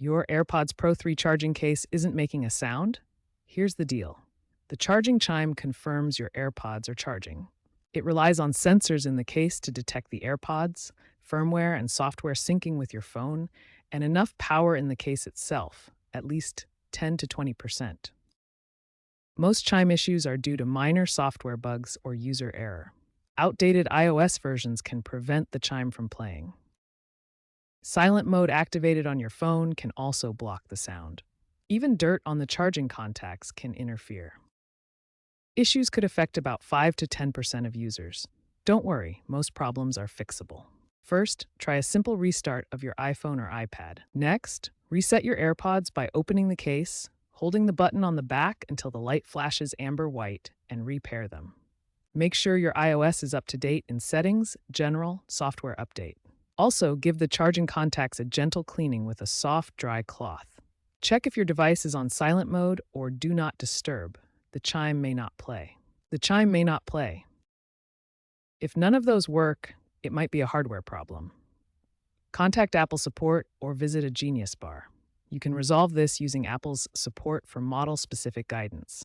Your AirPods Pro 3 charging case isn't making a sound? Here's the deal. The charging chime confirms your AirPods are charging. It relies on sensors in the case to detect the AirPods, firmware and software syncing with your phone, and enough power in the case itself, at least 10 to 20%. Most chime issues are due to minor software bugs or user error. Outdated iOS versions can prevent the chime from playing. Silent mode activated on your phone can also block the sound. Even dirt on the charging contacts can interfere. Issues could affect about 5 to 10% of users. Don't worry, most problems are fixable. First, try a simple restart of your iPhone or iPad. Next, reset your AirPods by opening the case, holding the button on the back until the light flashes amber white, and repair them. Make sure your iOS is up to date in Settings, General, Software Update. Also, give the charging contacts a gentle cleaning with a soft, dry cloth. Check if your device is on silent mode or Do Not Disturb. The chime may not play. The chime may not play. If none of those work, it might be a hardware problem. Contact Apple support or visit a Genius bar. You can resolve this using Apple's support for model-specific guidance.